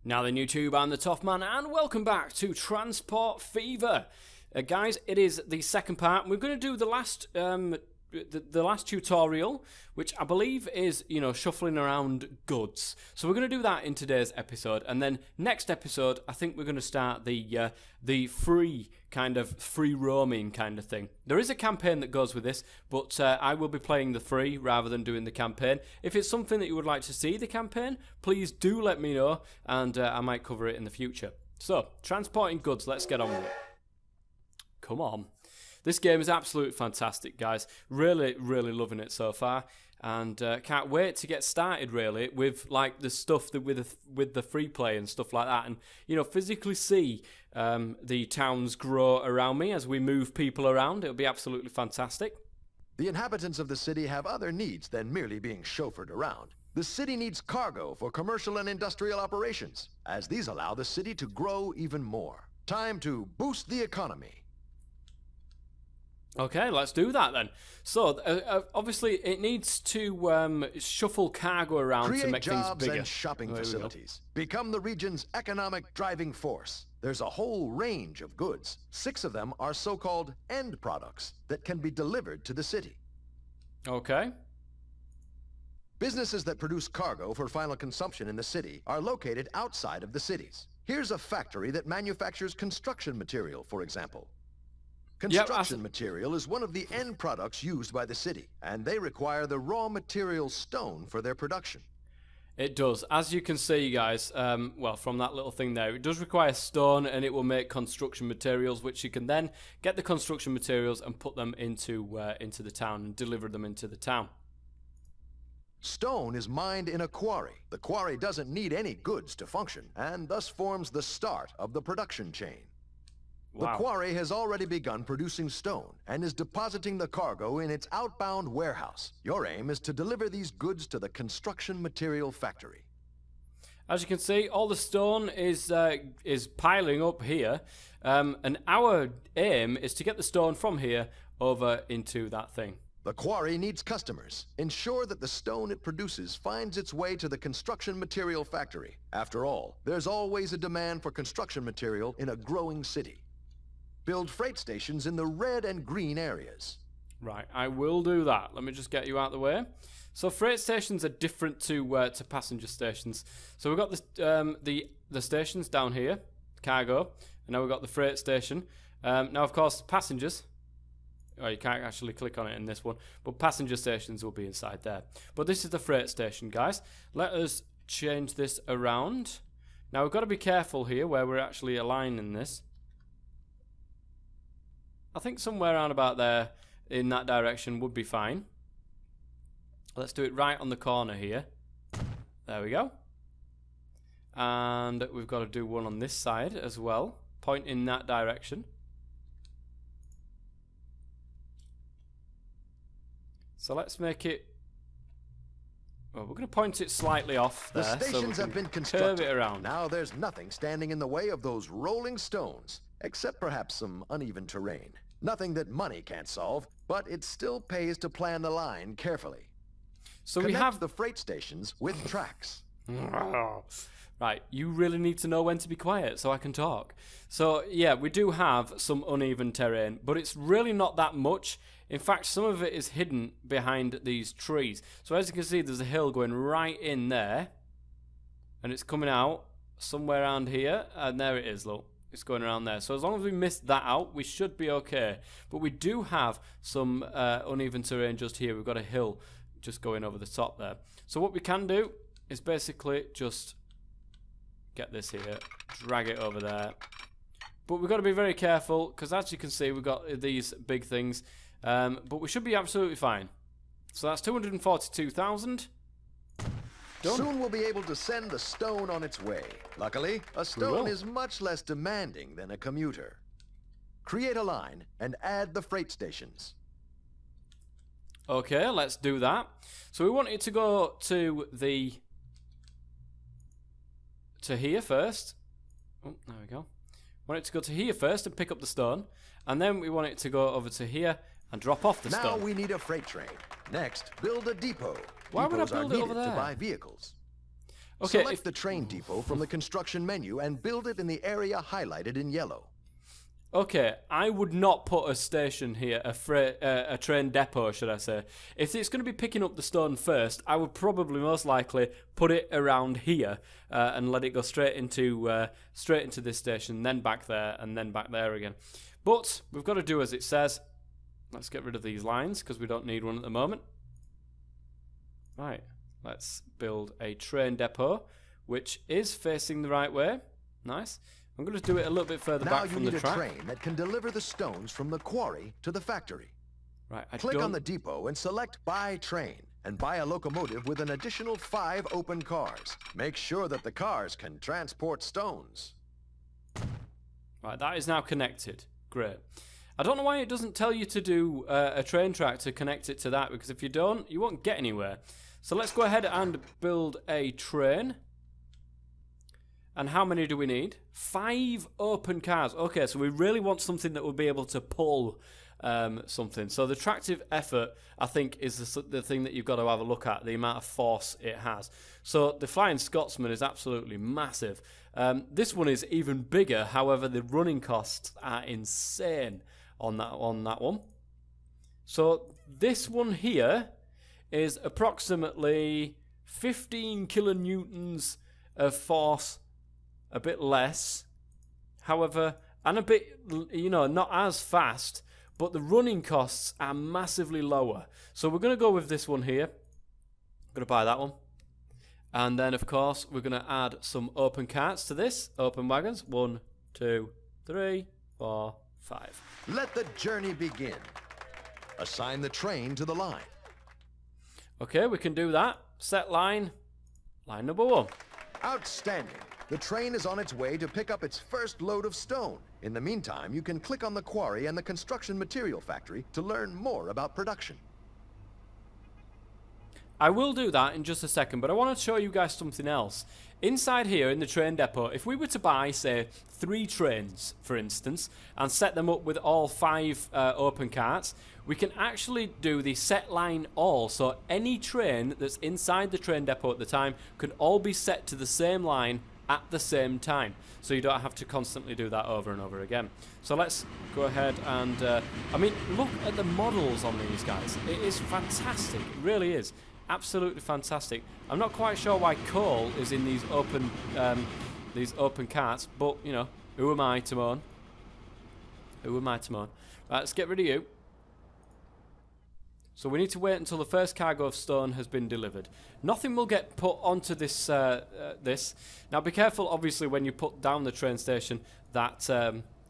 Now then, YouTube, I'm the Toff Man, and welcome back to Transport Fever. Guys, it is the second part. We're going to do the last tutorial, which I believe is, shuffling around goods. So we're going to do that in today's episode, and then next episode, I think we're going to start the free roaming kind of thing. There is a campaign that goes with this, but I will be playing the free rather than doing the campaign. If it's something that you would like to see the campaign, please do let me know, and I might cover it in the future. So, transporting goods, let's get on with it. Come on. This game is absolutely fantastic, guys. Really, really loving it so far, and can't wait to get started. Really, with like the stuff that with the free play and stuff like that, and physically see the towns grow around me as we move people around. It'll be absolutely fantastic. The inhabitants of the city have other needs than merely being chauffeured around. The city needs cargo for commercial and industrial operations, as these allow the city to grow even more. Time to boost the economy. Okay, let's do that then. So, obviously, it needs to shuffle cargo around to make things bigger. Create jobs and shopping facilities. Become the region's economic driving force. There's a whole range of goods. 6 of them are so-called end products that can be delivered to the city. Okay. Businesses that produce cargo for final consumption in the city are located outside of the cities. Here's a factory that manufactures construction material, for example. Construction material is one of the end products used by the city, and they require the raw material stone for their production. It does. As you can see, guys, well, from that little thing there, it does require stone, and it will make construction materials, which you can then get the construction materials and put them into the town and deliver them into the town. Stone is mined in a quarry. The quarry doesn't need any goods to function, and thus forms the start of the production chain. Wow. The quarry has already begun producing stone and is depositing the cargo in its outbound warehouse. Your aim is to deliver these goods to the construction material factory. As you can see, all the stone is piling up here, and our aim is to get the stone from here over into that thing. The quarry needs customers. Ensure that the stone it produces finds its way to the construction material factory. After all, there's always a demand for construction material in a growing city. Build freight stations in the red and green areas. Right, I will do that. Let me just get you out of the way. So freight stations are different to passenger stations. So we've got the stations down here, cargo, and now we've got the freight station. Now, of course, passengers. Oh, you can't actually click on it in this one, but passenger stations will be inside there. But this is the freight station, guys. Let us change this around. Now, we've got to be careful here where we're actually aligning this. I think somewhere around about there in that direction would be fine. Let's do it right on the corner here. There we go. And we've got to do one on this side as well. Point in that direction. So let's make it... Well, we're going to point it slightly off there. The stations so have been constructed. Curve it around. Now there's nothing standing in the way of those rolling stones, except perhaps some uneven terrain. Nothing that money can't solve, but it still pays to plan the line carefully. So Connect we have the freight stations with tracks. Right, you really need to know when to be quiet so I can talk. So yeah, we do have some uneven terrain, but it's really not that much. In fact, some of it is hidden behind these trees. So as you can see, there's a hill going right in there, and it's coming out somewhere around here, and there it is, look. It's going around there. So as long as we miss that out, we should be okay. But we do have some uneven terrain just here. We've got a hill just going over the top there. So what we can do is basically just get this here, drag it over there. But we've got to be very careful because as you can see, we've got these big things. But we should be absolutely fine. So that's 242,000. Done. Soon we'll be able to send the stone on its way. Luckily, a stone is much less demanding than a commuter. Create a line and add the freight stations. Okay, let's do that. So we want it to go to here first. Oh, there we go. Want it to go to here first and pick up the stone, and then we want it to go over to here and drop off the stone. Now we need a freight train. Next, build a depot. Why would I Depots build are it over needed there? to buy vehicles. Okay. Select the train depot from the construction menu and build it in the area highlighted in yellow. Okay, I would not put a station here, a train depot, should I say. If it's going to be picking up the stone first, I would probably most likely put it around here and let it go straight into this station, then back there, and then back there again. But we've got to do as it says. Let's get rid of these lines because we don't need one at the moment. Right, let's build a train depot, which is facing the right way. Nice. I'm going to do it a little bit further back from the track. Now you need a train that can deliver the stones from the quarry to the factory. Right, Click on the depot and select Buy Train, and buy a locomotive with an additional 5 open cars. Make sure that the cars can transport stones. Right, that is now connected. Great. I don't know why it doesn't tell you to do a train track to connect it to that, because if you don't, you won't get anywhere. So let's go ahead and build a train. And how many do we need? 5 open cars. Okay, so we really want something that will be able to pull something. So the tractive effort, I think, is the thing that you've got to have a look at, the amount of force it has. So the Flying Scotsman is absolutely massive. This one is even bigger. However, the running costs are insane on that one. So this one here is approximately 15 kilonewtons of force. A bit less, however, and a bit, not as fast, but the running costs are massively lower. So we're going to go with this one here. I'm going to buy that one. And then, of course, we're going to add some open carts to this. Open wagons. 1, 2, 3, 4, 5. Let the journey begin. Assign the train to the line. Okay, we can do that. Set line. Line number 1. Outstanding. The train is on its way to pick up its first load of stone. In the meantime, you can click on the quarry and the construction material factory to learn more about production. I will do that in just a second, but I want to show you guys something else. Inside here in the train depot, if we were to buy, say, 3 trains, for instance, and set them up with all 5 open carts, we can actually do the set line all. So any train that's inside the train depot at the time can all be set to the same line at the same time, so you don't have to constantly do that over and over again. So let's go ahead and I mean, look at the models on these guys. It is fantastic. It really is absolutely fantastic. I'm not quite sure why coal is in these open carts, but who am I to moan? Who am I to moan? Right, let's get rid of you. So we need to wait until the first cargo of stone has been delivered. Nothing will get put onto this. Now be careful, obviously, when you put down the train station, that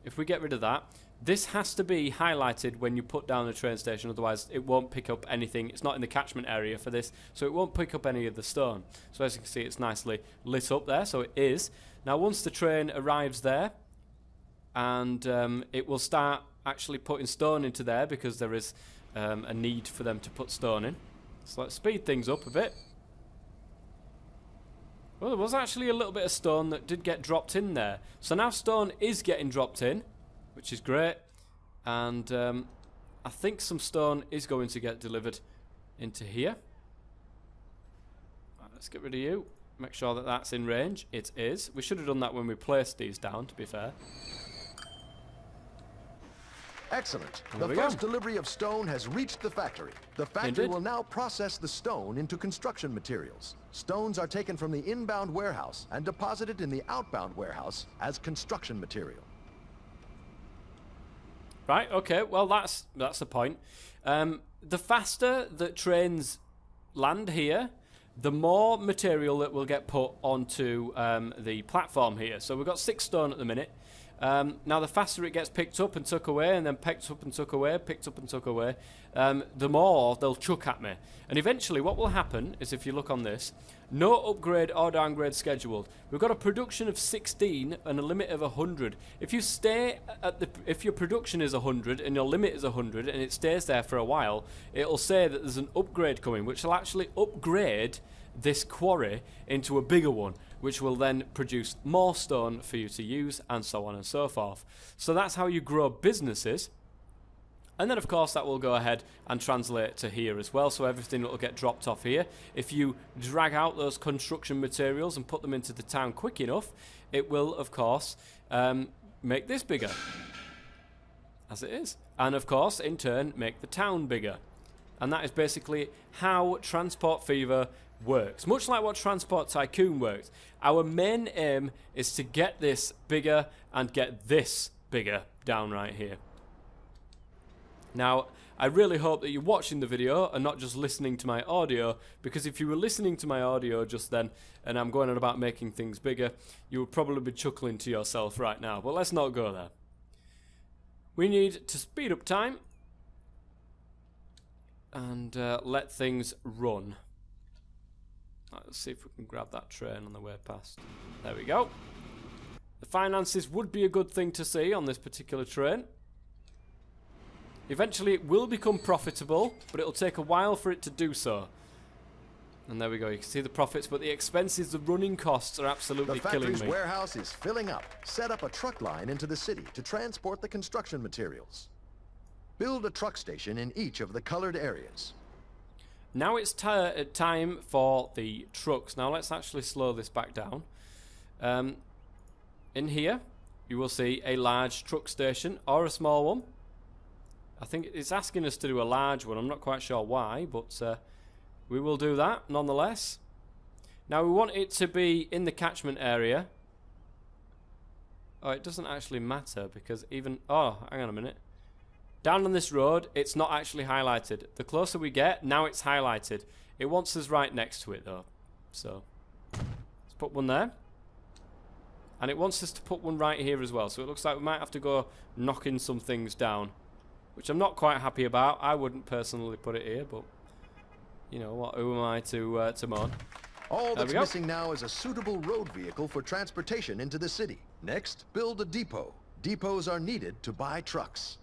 if we get rid of that, this has to be highlighted when you put down the train station, otherwise it won't pick up anything. It's not in the catchment area for this, so it won't pick up any of the stone. So as you can see, it's nicely lit up there, so it is. Now once the train arrives there, and it will start actually putting stone into there, because there is a need for them to put stone in. So let's speed things up a bit. Well, there was actually a little bit of stone that did get dropped in there. So now stone is getting dropped in, which is great. And I think some stone is going to get delivered into here. Right, let's get rid of you. Make sure that that's in range. It is. We should have done that when we placed these down, to be fair. Excellent. The first delivery of stone has reached the factory. The factory will now process the stone into construction materials. Stones are taken from the inbound warehouse and deposited in the outbound warehouse as construction material. Right, okay, well that's the point. The faster that trains land here, the more material that will get put onto the platform here. So we've got 6 stone at the minute. Now the faster it gets picked up and took away, and then picked up and took away, picked up and took away, the more they'll chuck at me. And eventually what will happen is, if you look on this, no upgrade or downgrade scheduled. We've got a production of 16 and a limit of 100. If you stay at if your production is 100 and your limit is 100 and it stays there for a while, it'll say that there's an upgrade coming, which will actually upgrade this quarry into a bigger one, which will then produce more stone for you to use, and so on and so forth. So that's how you grow businesses. And then, of course, that will go ahead and translate to here as well, so everything will get dropped off here. If you drag out those construction materials and put them into the town quick enough, it will, of course, make this bigger, as it is. And, of course, in turn, make the town bigger. And that is basically how Transport Fever works. Much like what Transport Tycoon works. Our main aim is to get this bigger and get this bigger down right here. Now, I really hope that you're watching the video and not just listening to my audio, because if you were listening to my audio just then and I'm going on about making things bigger, you would probably be chuckling to yourself right now. But let's not go there. We need to speed up time and let things run. Let's see if we can grab that train on the way past. There we go. The finances would be a good thing to see on this particular train. Eventually it will become profitable, but it'll take a while for it to do so. And there we go, you can see the profits, but the expenses, the running costs are absolutely killing me. The factory's warehouse is filling up. Set up a truck line into the city to transport the construction materials. Build a truck station in each of the colored areas. Now it's time for the trucks. Now let's actually slow this back down. In here, you will see a large truck station or a small one. I think it's asking us to do a large one. I'm not quite sure why, but we will do that nonetheless. Now we want it to be in the catchment area. Oh, it doesn't actually matter because even... Oh, hang on a minute. Down on this road, it's not actually highlighted. The closer we get, now it's highlighted. It wants us right next to it though. So, let's put one there. And it wants us to put one right here as well. So it looks like we might have to go knocking some things down, which I'm not quite happy about. I wouldn't personally put it here, but you know what? Who am I to moan? All that's missing now is a suitable road vehicle for transportation into the city. Next, build a depot. Depots are needed to buy trucks.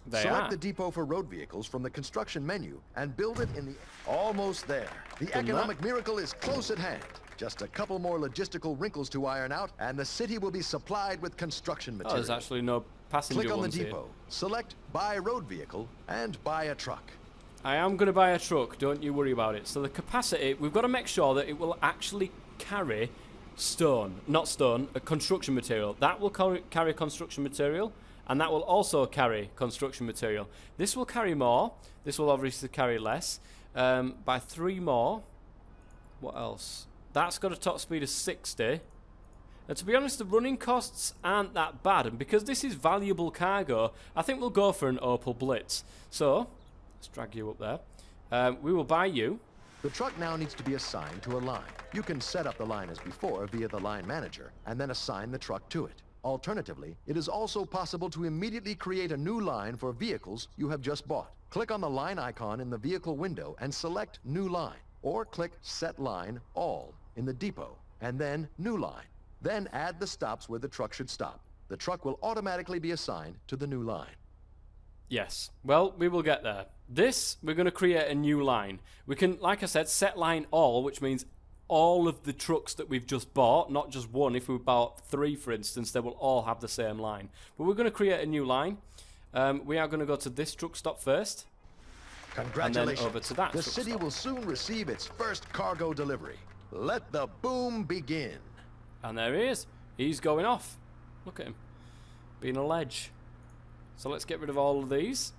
Select the depot for road vehicles from the construction menu and build it in the... Almost there. The economic miracle is close at hand. Just a couple more logistical wrinkles to iron out, and the city will be supplied with construction materials. Oh, there's actually no passenger Click on the ones depot, here. select buy road vehicle, and buy a truck. I am going to buy a truck, don't you worry about it. So the capacity, we've got to make sure that it will actually carry construction material. That will carry construction material, and that will also carry construction material. This will carry more, this will obviously carry less. By 3 more, what else? That's got a top speed of 60. And to be honest, the running costs aren't that bad. And because this is valuable cargo, I think we'll go for an Opel Blitz. So, let's drag you up there. We will buy you. The truck now needs to be assigned to a line. You can set up the line as before via the line manager, and then assign the truck to it. Alternatively, it is also possible to immediately create a new line for vehicles you have just bought. Click on the line icon in the vehicle window and select New Line. Or click Set Line All in the depot, and then New Line. Then add the stops where the truck should stop. The truck will automatically be assigned to the new line. Yes, well, we will get there. This, we're going to create a new line. We can, like I said, set line all, which means all of the trucks that we've just bought, not just one. If we bought 3, for instance, they will all have the same line. But we're going to create a new line. We are going to go to this truck stop first. Congratulations. And then over to that the city will soon receive its first cargo delivery. Let the boom begin. And there he is. He's going off. Look at him. Being a ledge. So let's get rid of all of these.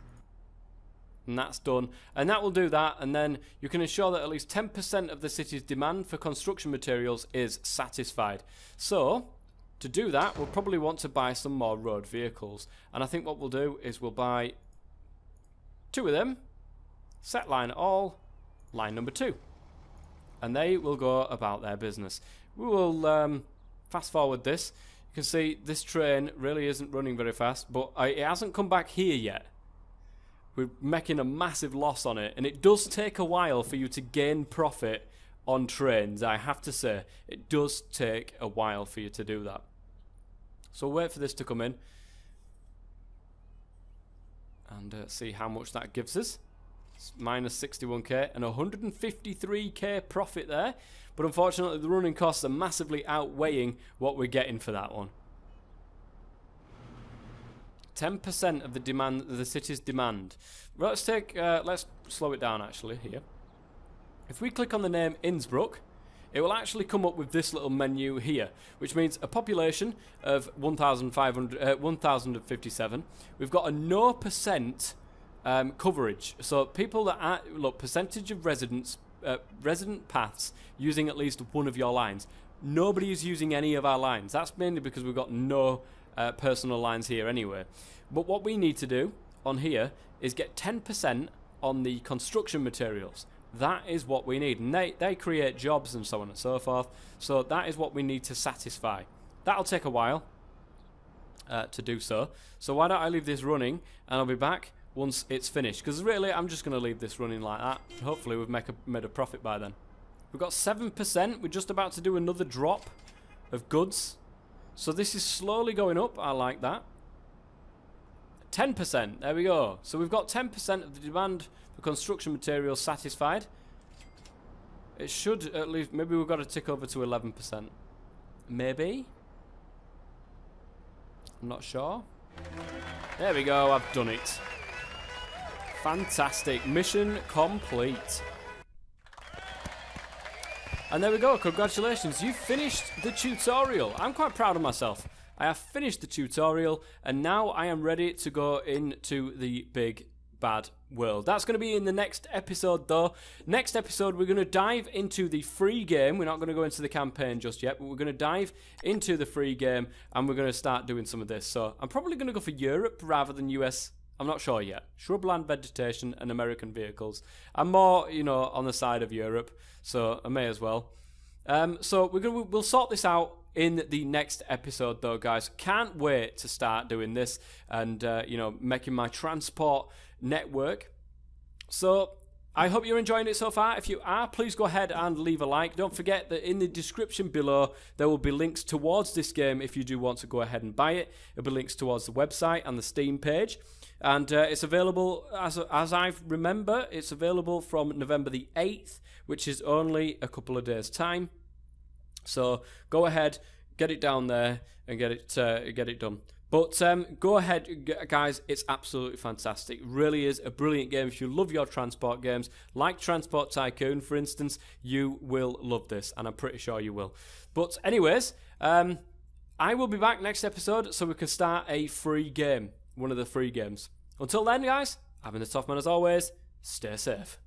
And that's done. And that will do that. And then you can ensure that at least 10% of the city's demand for construction materials is satisfied. So, to do that, we'll probably want to buy some more road vehicles. And I think what we'll do is we'll buy 2 of them. Set line all, line number 2. And they will go about their business. We will fast forward this. You can see this train really isn't running very fast, but it hasn't come back here yet. We're making a massive loss on it, and it does take a while for you to gain profit on trains, I have to say. It does take a while for you to do that. So wait for this to come in and see how much that gives us. It's minus 61k and 153k profit there, but unfortunately the running costs are massively outweighing what we're getting for that one. 10% of the demand, the city's demand. Let's slow it down actually here. If we click on the name Innsbruck, it will actually come up with this little menu here, which means a population of 1,057. We've got a no percent coverage. So people that are, look, percentage of residents, resident paths using at least one of your lines. Nobody is using any of our lines. That's mainly because we've got no personal lines here anyway. But what we need to do on here is get 10% on the construction materials. That is what we need. And they create jobs and so on and so forth. So that is what we need to satisfy. That'll take a while to do so. So why don't I leave this running and I'll be back once it's finished. Because really, I'm just going to leave this running like that. Hopefully we've made a profit by then. We've got 7%. We're just about to do another drop of goods. So this is slowly going up. I like that. 10%. There we go. So we've got 10% of the demand for construction materials satisfied. It should at least... Maybe we've got to tick over to 11%. Maybe? I'm not sure. There we go. I've done it. Fantastic. Mission complete. And there we go. Congratulations. You finished the tutorial. I'm quite proud of myself. I have finished the tutorial, and now I am ready to go into the big bad world. That's going to be in the next episode, though. Next episode, we're going to dive into the free game. We're not going to go into the campaign just yet, but we're going to dive into the free game, and we're going to start doing some of this. So I'm probably going to go for Europe rather than US. I'm not sure yet. Shrubland vegetation and American vehicles. I'm more, you know, on the side of Europe, so I may as well. So we'll sort this out in the next episode, though, guys. Can't wait to start doing this and you know, making my transport network. So I hope you're enjoying it so far. If you are, please go ahead and leave a like. Don't forget that in the description below there will be links towards this game if you do want to go ahead and buy it. There'll be links towards the website and the Steam page. And it's available, as I remember, it's available from November the 8th, which is only a couple of days' time. So go ahead, get it down there, and get it done. But go ahead, guys. It's absolutely fantastic. It really is a brilliant game. If you love your transport games, like Transport Tycoon, for instance, you will love this, and I'm pretty sure you will. But anyways, I will be back next episode so we can start a free game, one of the free games. Until then, guys, I've been the Toff Man as always. Stay safe.